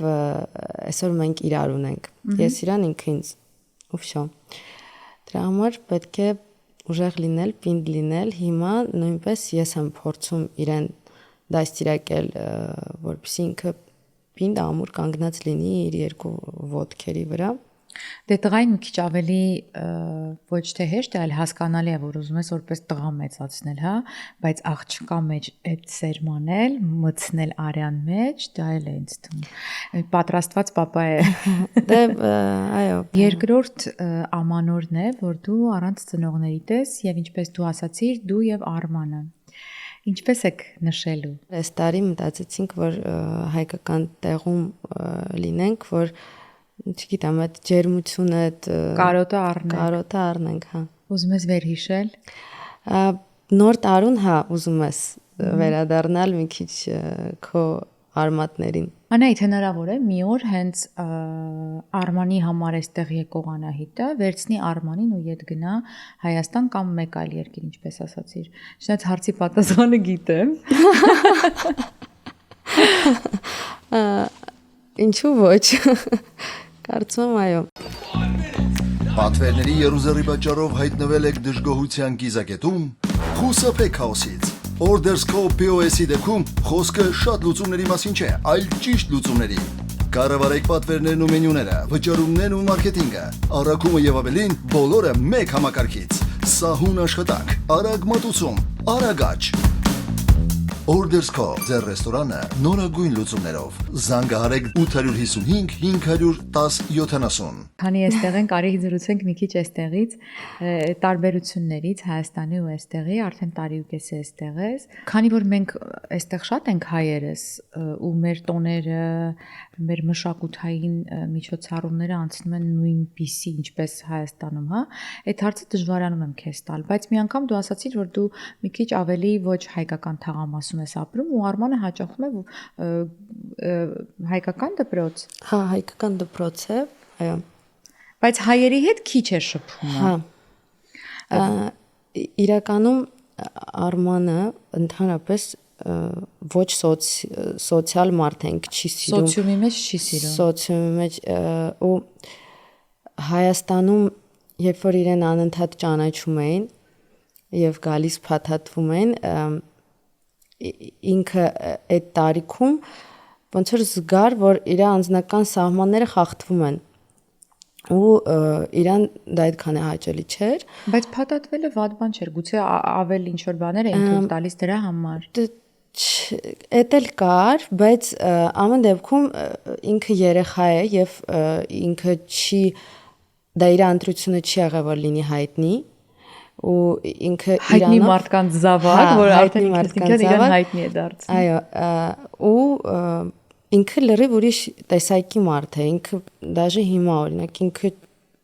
այսօր մենք իրար ունենք։ Ես իրան ինքը ինձ ու վсё։ Դրա համար պետք է ուժեղ լինել, պինդ լինել, հիմա նույնպես ես եմ փորձում իրեն դաստիարակել, որպեսզի ինքը պինդ ամուր կանգնած լինի իր երկու ոտքերի վրա։ Դե տղային մի քիչ ավելի ոչ թե հեշտ է, այլ հասկանալի է, որ ուզում ես որպես տղա մեծացնել, հա, բայց աղջկա մեջ այդ սերմանել, մտցնել արյան մեջ, դա էլ է ինձ թվում։ Պատրաստված պապա է։ Դե այո։ Երկրորդ ամանորն է, որ դու առանց ծնողներիդ ես եւ ինչպես դու ասացիր, դու եւ Արմանը։ Ինչպես եք նշելու։ Այս տարի մտածեցինք, որ հայկական տեղում լինենք, որ չգիտեմ, այդ ջերմությունը, այդ կարոտը առնենք, հա։ Ուզում ես վերհիշել։ Նոր տարուն, հա, ուզում ես վերադառնալ մի քիչ քո արմատներին։ Անահիտ, հնարավոր է մի օր հենց Արմանի համար էստեղ եկող Անահիտը վերցնի Արմանին ու իդ գնա Հայաստան կամ մեկ այլ երկիր, ինչպես ասացիր։ Շնորհ հարցի պատասխանը գիտեմ։ Ինչու ոչ։ Կարծում եմ այո։ Պատվերների երուզերի պատճառով հայտնվել եք դժգոհության կիզակետում, խուսափեք քաոսից։ Orders.co POS-ի դեպքում խոսքը շատ լուծումների մասին չէ, այլ ճիշտ լուծումների։ Կառավարեք պատվերներն ու մենյուները, վճարումներն ու մարքեթինգը, առաքումը եւ ավելին, բոլորը մեկ համակարգից։ Սահուն աշխատանք, արագ մատուցում, արագ աճ։ Orders.co ձեր ռեստորանը նորագույն լուծումներով։ Զանգահարեք 855 510 70։ Քանի այստեղ ենք, արի զրուցենք մի քիչ այստեղից, տարբերություններից Հայաստանի ու այստեղի, արդեն տարի ու կես է այստեղ ես։ Քանի որ մենք այստեղ շատ ենք հայերս ու մեր տոները, մեր մշակութային միջոցառումները անցնում են նույնպիսի, ինչպես Հայաստանում, հա։ Այդ հարցը դժվարանում եմ քեզ տալ, բայց մի անգամ դու ասացիր, որ դու մի քիչ ավելի ոչ հայկական թաղամասում ես ապրում ու Արմանը հաճախում է հայկական դպրոց։ Հա, հայկական դպրոց է, այո։ Բայց հայերի հետ քիչ է շփումը։ Հա։ Իրականում Արմանը ընդհանրապես ոչ սոցիալ մարդ ենք, չի սիրում Սոցիումի մեջ չի սիրում։ Սոցիումի մեջ ու Հայաստանում երբ որ իրեն անընդհատ ճանաչում էին եւ գալիս փաթաթվում են ինքը այդ տարիքում ոնց որ զգար որ իր անձնական սահմանները խախտվում են ու իրան դա այդքան է հաճելի չէր Բայց փաթաթվելը վատ բան չէր գուցե ավել ինչ որ բաներ էին թույլ տալիս դրա համար Էդ էլ կար բայց ամեն դեպքում ինքը երեխա է եւ ինքը չի դա իր ընտրությունը չի եղել որ լինի հայտնի ու ինքը հայտնի մարդկանց զավակ, որ արդեն ինքնին իրեն հայտնի է դարձել։ Այո, ու ինքը լրիվ ուրիշ տեսակի մարդ է, ինքը դաժե հիմա օրինակ ինքը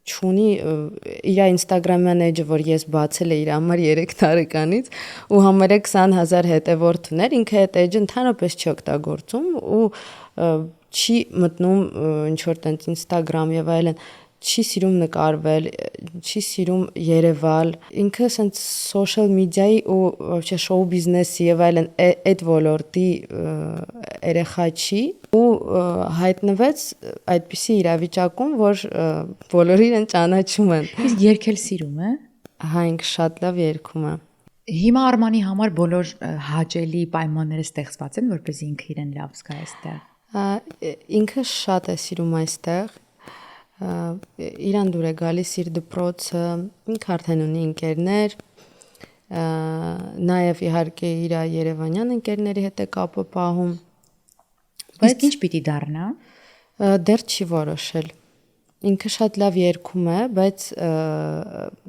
չունի իր Instagram-յան էջը, որ ես բացել եմ իր համար 3 տարեկանից ու համարյա 20,000 հետևորդ ուներ, ինքը այդ էջը ընդհանրապես չի օգտագործում ու չի մտնում ինչ որ տենց Instagram եւ այլն չի սիրում նկարվել, չի սիրում երևալ, ինքը ասենց social media-ի ու вообще show business-ի եւ այլն այդ ոլորտի երեխա չի ու հայտնվեց այդպիսի իրավիճակում, որ բոլորը իրեն ճանաչում են։ Իսկ երգել սիրում է։ Հա, ինքը շատ լավ երգում է։ Հիմա Արմանի համար բոլոր հաճելի պայմանները ստեղծված են, որպես ինքը իրեն լավ զգա այստեղ։ Ինքը շատ է սիրում այստեղ Իրան դուր է գալիս իր դպրոցը, ինքը արդեն ունի ընկերներ, նաև իհարկե իր երևանյան ընկերների հետ է կապը պահում։ Իսկ ինչ պիտի դառնա։ Դեռ չի որոշել։ Ինքը շատ լավ երգում է, բայց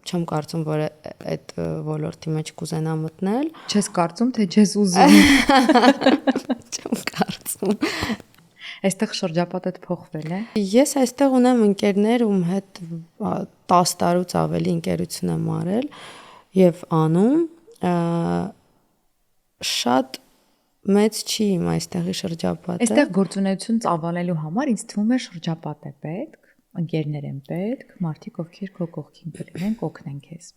չեմ կարծում, որ այդ ոլորտի մեջ կուզենա մտնել։ Չես կարծում, թե չես ուզում։ Չեմ կարծում։ Այստեղ շրջապատդ փոխվել է։ Ես այստեղ ունեմ ընկերներ, ում հետ 10 տարուց ավելի ընկերություն եմ արել եւ անում շատ մեծ չի իմ այստեղի շրջապատը։ Այստեղ գործունեություն ծավալելու համար ինձ թվում է շրջապատ է պետք, ընկերներ են պետք, մարդիկ ովքեր քո կողքին կլինեն, կօգնեն քեզ։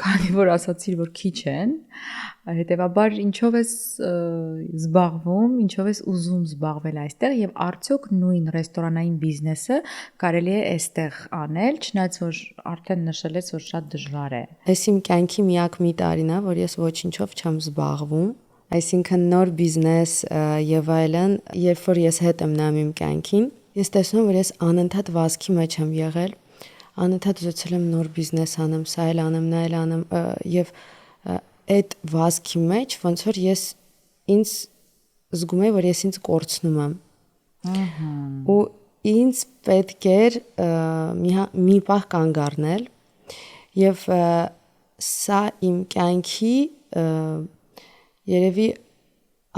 Քանի որ ասացիր, որ քիչ են, հետեւաբար ինչով ես զբաղվում, ինչով ես ուզում զբաղվել այստեղ եւ արդյոք նույն ռեստորանային բիզնեսը կարելի է այստեղ անել, չնայած որ արդեն նշել ես, որ շատ դժվար է։ Այս իմ կյանքի միակ մի տարին է, որ ես ոչինչով չեմ զբաղվում, այսինքն նոր բիզնես եւ այլն, երբ որ ես հետ եմ նայում իմ կյանքին, ես տեսնում որ ես անընդհատ վազքի մեջ եմ եղել, անընդհատ ուզեցել եմ նոր բիզնես անեմ, սա էլ անեմ, նա էլ անեմ եւ այդ վազքի մեջ ոնց որ ես ինձ զգում եմ որ ես ինձ կորցնում եմ։ Ու ինձ պետք էր մի պահ կանգ առնել եւ սա իմ կյանքի երևի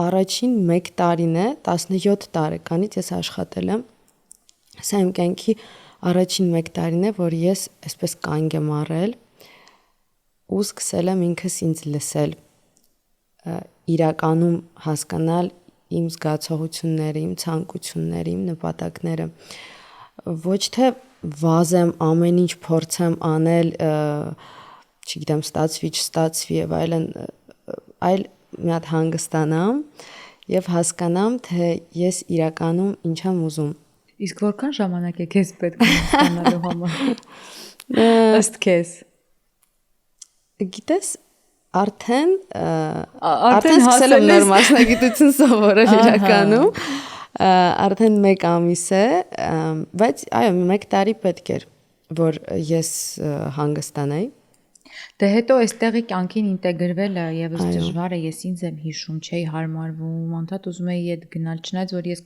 առաջին 1 տարին է 17 տարեկանից ես աշխատել եմ Սա իմ կյանքի առաջին 1 տարին է, որ ես այսպես կանգ եմ առել ու սկսել եմ ինքս ինձ լսել, իրականում հասկանալ իմ զգացողությունները, իմ ցանկությունները, իմ նպատակները։ Ոչ թե վազեմ, ամեն ինչ փորձեմ անել, չգիտեմ, ստացվի, չստացվի եւ այլն, այլ մի հատ հանգստանամ եւ հասկանամ, թե ես իրականում ինչ եմ ուզում։ Իսկ որքան ժամանակ է քեզ պետք ստանալու համար։ Ըստ քեզ։ Գիտես, արդեն սկսել եմ նոր մասնագիտություն սովորել իրականում։ Արդեն 1 ամիս է, բայց այո, 1 տարի պետք էր, որ ես հանգստանայի։ Դե հետո այստեղի կյանքին ինտեգրվելը եւս դժվար է, ես ինձ եմ հիշում, չէի հարմարվում, անդադ ուզում էի այդ գնալ, չնայած որ ես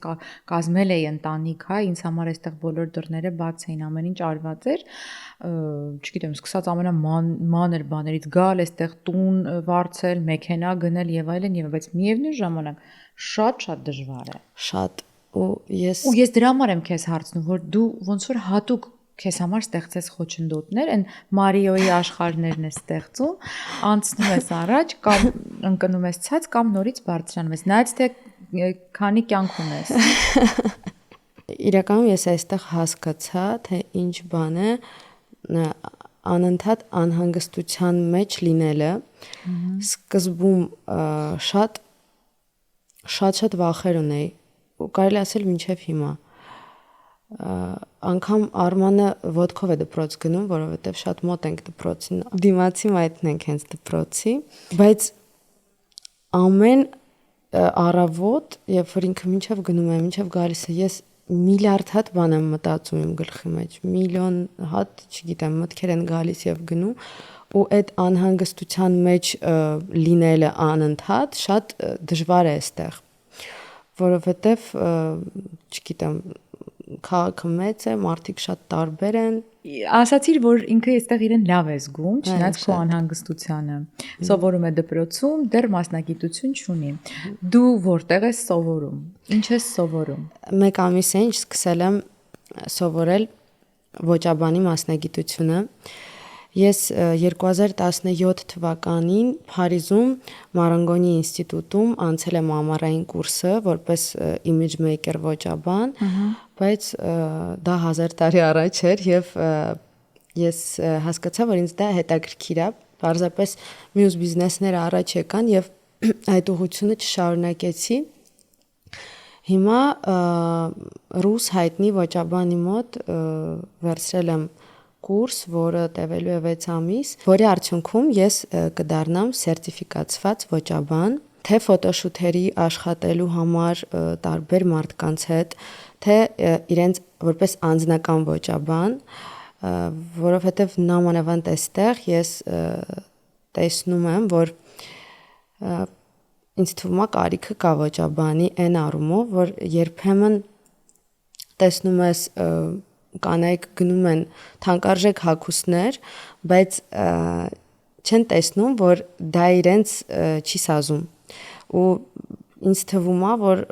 կազմել էի ընտանիք, հա, ինձ համար այստեղ բոլոր դռները բաց էին, ամեն ինչ արված էր, չգիտեմ, սկսած ամենամանր բաներից գալ, այստեղ տուն վարձել, մեքենա գնել եւ այլն, բայց միևնույն ժամանակ շատ դժվար է։ Շատ ու ես դրա համար եմ քեզ հարցնում, որ դու ոնց որ հատուկ քեզ համար ստեղծես խոչընդոտներ, այն Մարիոյի աշխարհներն է ստեղծում, անցնում ես առաջ կամ ընկնում ես ցած կամ նորից բարձրանում ես, նայած թե քանի կյանք ունես։ Իրականում ես այստեղ հասկացա, թե ինչ բան է անընդհատ անհանգստության մեջ լինելը սկզբում շատ վախեր ունեի ու կարելի ասել մինչև հիմա անգամ Արմանը ոտքով է դպրոց գնում, որովհետև շատ մոտ ենք դպրոցին, դիմացի մայթն ենք հենց դպրոցի, բայց ամեն առավոտ, երբ որ ինքը մինչև գնում է, մինչև գալիս է, ես միլիարդ հատ բան եմ մտածում իմ գլխի մեջ, միլիոն հատ, չգիտեմ, մտքեր են գալիս եւ գնում, ու այդ անհանգստության մեջ լինելը անընդհատ շատ դժվար է այստեղ, որովհետև, չգիտեմ, քաղաքը մեծ է, մարդիկ շատ տարբեր են։ Ասացիր, որ ինքը այստեղ իրեն լավ է զգում, չնայած քո անհանգստությանը։ Սովորում է դպրոցում, դեռ մասնագիտություն չունի։ Դու որտեղ ես սովորում։ Ինչ ես սովորում։ 1 ամիս է ինչ սկսել եմ սովորել ոճաբանի մասնագիտությունը։ Ես 2017 թվականին Փարիզում Մարանգոնի ինստիտուտում անցել եմ ամառային կուրսը որպես image maker ոճաբան, բայց դա 1000 տարի առաջ էր եւ ես հասկացա, որ ինձ դա հետաքրքիր է, պարզապես մյուս բիզնեսները առաջ եկան եւ այդ ուղղությունը չշարունակեցի։ Հիմա ռուս հայտնի ոճաբանի մոտ վերցրել եմ կուրս, որը տևելու է 6 ամիս, որի արդյունքում ես կդառնամ սերտիֆիկացված ոճաբան, թե ֆոտոշութերի աշխատելու համար տարբեր մարդկանց հետ, թե իրենց որպես անձնական ոճաբան, որովհետև նամանավանդ այստեղ ես տեսնում եմ, որ ինձ թվում է կարիքը կա ոճաբանի այն առումով, որ երբեմն տեսնում ես կանայք գնում են թանկարժեք հագուստներ, բայց չեն տեսնում, որ դա իրենց չի սազում։ Ու ինձ թվում է, որ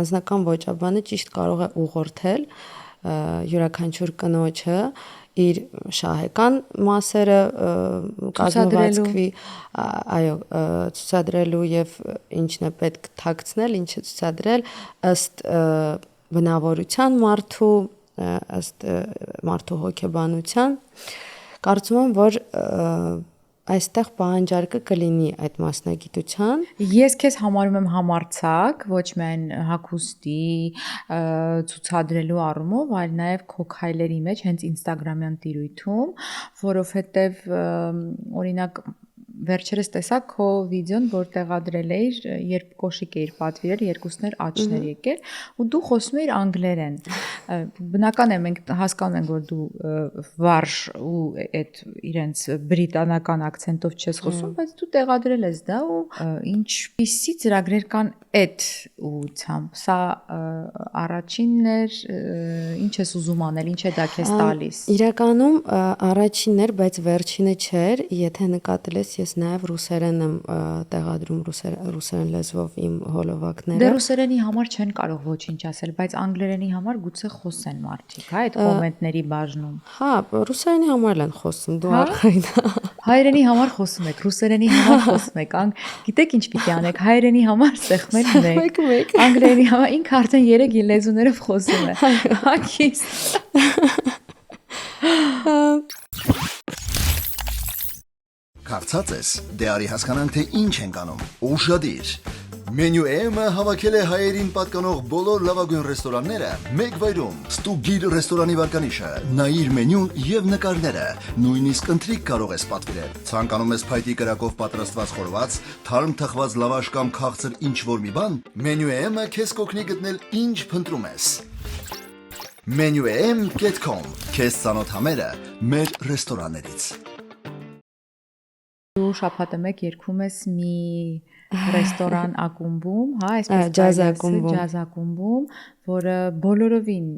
անձնական ոճաբանը ճիշտ կարող է ուղղորդել յուրաքանչյուր կնոջը իր շահեկան մասերը կազմվածքվի, այո, ցուցադրելու եւ ինչն է պետք թաքցնել, ինչը ցուցադրել ըստ բնավորության մարդու ըստ մարդու հոգեբանության կարծում եմ, որ այստեղ պահանջարկը կլինի այդ մասնագիտության։ Ես քեզ համարում եմ համարձակ, ոչ միայն հագուստի ցուցադրելու առումով, այլ նաև քո քայլերի մեջ հենց Instagram-յան տիրույթում, որովհետև օրինակ վերջերս տեսա քո վիդեոն, որ տեղադրել էիր, երբ կոշիկ էիր պատվիրել, երկուսներ աչքներ եկել, ու դու խոսում էիր անգլերեն։ Բնական է, մենք հասկանում ենք, որ դու վարժ ու այդ իրենց բրիտանական ակցենտով չես խոսում, բայց դու տեղադրել ես դա ու ինչպիսի ծրագրեր կան այդ ուղղությամբ։ Սա առաջինն էր, ինչ ես ուզում անել, ինչ է դա քեզ տալիս։ Իրականում առաջինն էր, բայց վերջինը չէր, եթե նկատել ես, ես նաև ռուսերեն եմ տեղադրում ռուսերեն լեզվով իմ հոլովակները։ Դե ռուսերենի համար չեն կարող ոչինչ ասել, բայց անգլերենի համար գուցե խոսեն մարդիկ, հա, այդ կոմենտների բաժնում։ Հա, ռուսերենի համար են խոսում, դու արխային։ Հայերենի համար խոսում եք, ռուսերենի համար խոսում եք, գիտեք ինչ պիտի անեք, հայերենի համար սեղմել մեկ, անգլերենի համար ինքը արդեն 3 լեզուներով խոսում է։ Հա, քիզ։ Կարծած ես, դե արի հասկանանք, թե ինչ ենք անում։ Ուշադիր։ Menu AM-ը հավաքել է հայերին պատկանող բոլոր լավագույն ռեստորանները մեկ վայրում։ Ստուգիր ռեստորանի վարկանիշը, նայիր մենյուն եւ նկարները, նույնիսկ ընթրիք կարող ես պատվիրել։ Ցանկանում ես փայտի կրակով պատրաստված խորված, թարմ թխված լավաշ կամ քաղցր ինչ-որ մի բան, Menu AM-ը քեզ կօգնի գտնել ինչ փնտրում ես։ menuam.com Քեզ ծանոթ համերը մեր ռեստորաններից։ Դու շաբաթը մեկ երգում ես մի ռեստորան ակումբում, հա, այսպես ջազ ակումբում, որը բոլորովին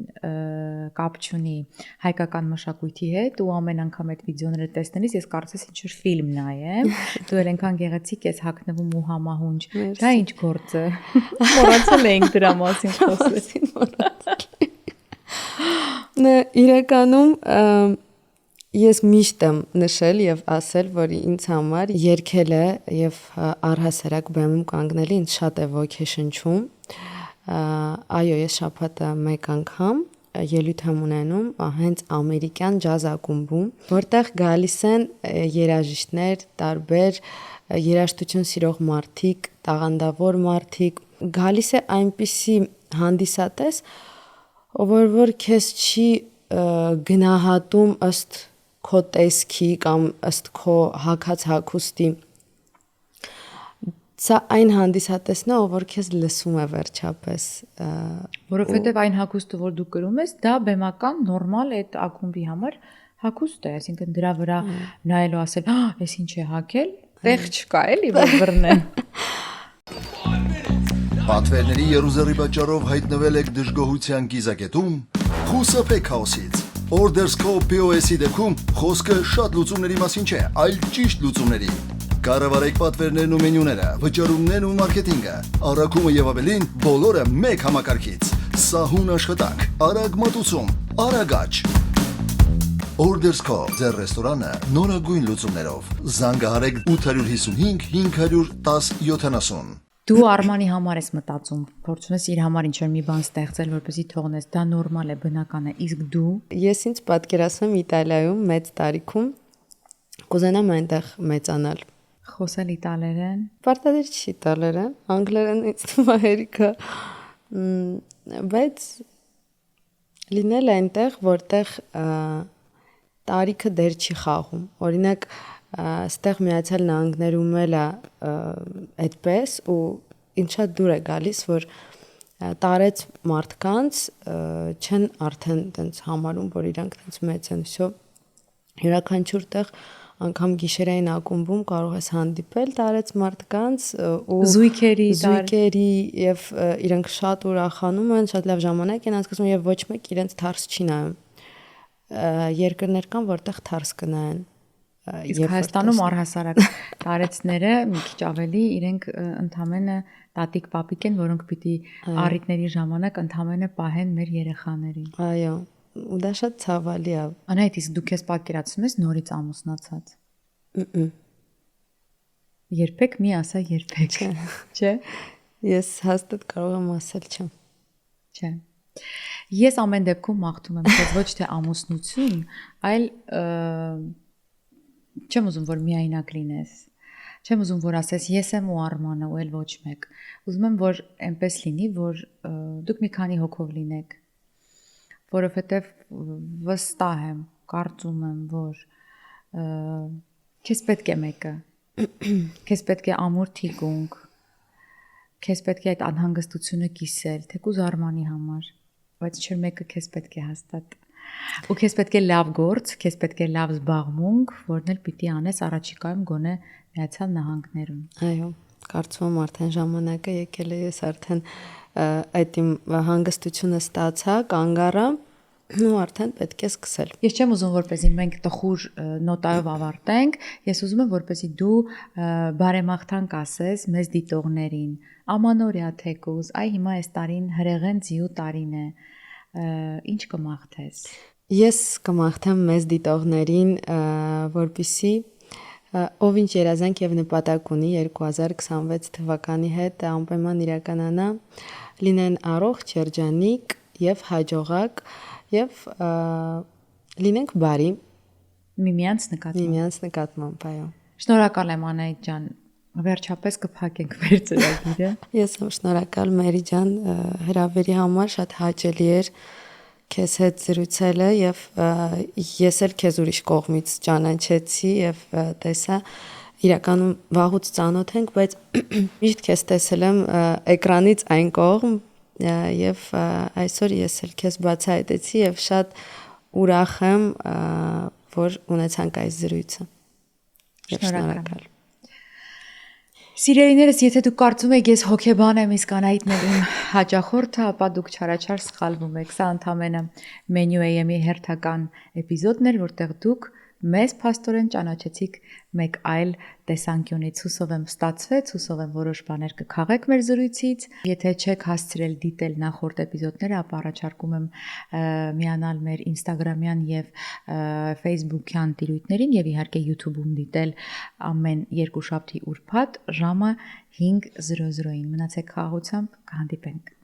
կապ չունի հայկական մշակույթի հետ, ու ամեն անգամ այդ վիդեոները տեսնելիս ես կարծես ինչ-որ ֆիլմ նայեմ, դու էլ այնքան գեղեցիկ ես հագնվում ու համահունչ։ Դա ինչ գործ է։ Մոռացել էինք դրա մասին խոսել։ Իրականում ես միշտ եմ նշել եւ ասել, որ ինձ համար երգելը եւ առհասարակ բեմում կանգնելը ինձ շատ է ոգեշնչում։ Այո, ես շաբաթը մեկ անգամ ելույթ եմ ունենում հենց ամերիկյան ջազ ակումբում, որտեղ գալիս են երաժիշտներ, տարբեր երաժշտություն սիրող մարդիկ, տաղանդավոր մարդիկ, գալիս է այնպիսի հանդիսատես, որ քեզ չի գնահատում ըստ քո տեսքի կամ ըստ քո հագած հագուստի։ Սա այն հանդիսատեսն է, որ քեզ լսում է վերջապես, Որովհետև այն հագուստը, որ դու կրում ես, դա բեմական նորմալ այդ ակումբի համար հագուստ է, այսինքն դրա վրա նայելու ասել, «Էս ինչ է հագել», տեղ չկա էլի, որ բռնեն։ Պատվերների երուզերի պատճառով հայտնվել եք դժգոհության կիզակետում, խուսափեք քաոսից։ Ordersco POS-ի դեպքում խոսքը շատ լուծումների մասին չէ, այլ ճիշտ լուծումների։ Կառավարեք պատվերներն ու մենյուները, վճարումներն ու մարքեթինգը, առաքումը եւ ավելին, բոլորը մեկ համակարգից։ Սահուն աշխատանք, արագ մատուցում, արագաճ։ Ordersco ձեր ռեստորանը նորագույն լուծումներով։ Զանգահարեք 855 510 70։ Դու Արմանի համար ես մտածում, փորձում ես իր համար ինչ-որ մի բան ստեղծել, որպեսզի թողնես, դա նորմալ է, բնական է, իսկ դու Ես ինձ պատկերացնում Իտալիայում մեծ տարիքում կուզենամ այնտեղ մեծանալ։ խոսել իտալերեն, Պարտադիր չի իտալերեն, անգլերեն ինձ թվում է հերիքը, բայց լինել այնտեղ, որտեղ տարիքը դեր չի խաղում։ Օրինակ, այստեղ Միացյալ Նահանգներում էլ է այդպես ու ինձ շատ դուր է գալիս, որ տարեց մարդկանց չեն արդեն տենց համարում, որ իրանք տենց մեծ են, всё յուրաքանչյուր տեղ անգամ գիշերային ակումբում կարող ես հանդիպել տարեց մարդկանց ու զույգերի եւ իրանք շատ ուրախանում են, շատ լավ ժամանակ են անցկացնում եւ ոչ մեկ իրենց թարս չի նայում։ Երկրներ կան, որտեղ թարս կնայեն։ իսկ Հայաստանում առհասարակ տարեցները մի քիչ ավելի իրենք ընդամենը տատիկ պապիկ են, որոնք պիտի առիթների ժամանակ ընդամենը պահեն մեր երեխաներին։ Այո, ու դա շատ ցավալի է։ Անայդ իսկ դու քեզ պատկերացնում ես նորից ամուսնացած։ Երբեք մի ասա երբեք, չէ՞։ Ես հաստատ կարող եմ ասել չէ։ Չէ։ Ես ամեն դեպքում մաղթում եմ քեզ ոչ թե ամուսնություն, այլ չեմ ուզում որ միայնակ լինես։ Չեմ ուզում որ ասես ես եմ ու Արմանը ու էլ ոչ մեկ։ Ուզում եմ որ այնպես լինի, որ դուք մի քանի հոգով լինեք։ Որովհետև վստահ եմ, կարծում եմ, որ քեզ պետք է մեկը։ Քեզ պետք է ամուր թիկունք։ Քեզ պետք է այդ անհանգստությունը կիսել, թեկուզ Արմանի համար, բայց չէ մեկը քեզ պետք է հաստատ։ Ու քեզ պետք է լավ գործ, քեզ պետք է լավ զբաղմունք, որն էլ պիտի անես առաջիկայում գոնե Միացյալ Նահանգներում։ Այո, կարծում եմ արդեն ժամանակը եկել է, ես արդեն այդ իմ հանգստությունը ստացա, կանգ առա, ու արդեն պետք է սկսել։ Ես չեմ ուզում որպեսզի մենք տխուր նոտայով ավարտենք, ես ուզում եմ որպեսզի դու բարեմաղթանք ասես մեզ դիտողներին, ամանորյա թեկուզ, այ հիմա այս տարին հրեղեն ձիու տարին է, ինչ կմաղթես։ Ես կմաղթեմ մեզ դիտողներին, որպեսզի ով ինչ երազանք եւ նպատակ ունի 2026 թվականի հետ անպայման իրականանա, լինեն առողջ, երջանիկ եւ հաջողակ եւ լինենք բարի միմյանց նկատմամբ, այո։ Շնորհակալ եմ Անահիտ ջան, վերջապես կփակենք մեր ծրագիրը։ Ես եմ շնորհակալ Մերի ջան հրավերի համար, շատ հաճելի էր քեզ հետ զրուցելը եւ ես էլ քեզ ուրիշ կողմից ճանաչեցի եւ տեսա իրականում վաղուց ծանոթ ենք, բայց միշտ քեզ տեսել եմ էկրանից այն կողմ եւ այսօր ես էլ քեզ բացահայտեցի եւ շատ ուրախ եմ, որ ունեցանք այս զրույցը։ Շնորհակալ։ Սիրելիներս, եթե դուք կարծում եք ես հոգեբան եմ, իսկ Անահիտն էլ իմ հաճախորդը, ապա դուք չարաչար սխալվում եք։ Սա ընդամենը Menu AM-ի հերթական էպիզոդն էր, որտեղ դուք մեզ փաստորեն ճանաչեցիք մեկ այլ տեսանկյունից։ Հուսով եմ ստացվեց, հուսով եմ որոշ բաներ կքաղեք մեր զրույցից։ Եթե չեք հասցրել դիտել նախորդ էպիզոդները, ապա առաջարկում եմ միանալ մեր Instagram-յան եւ Facebook-յան տիրույթներին եւ իհարկե YouTube-ում դիտել ամեն երկուշաբթի ուրբաթ ժամը 5:00-ին։ Մնացեք խաղաղությամբ, կհանդիպենք։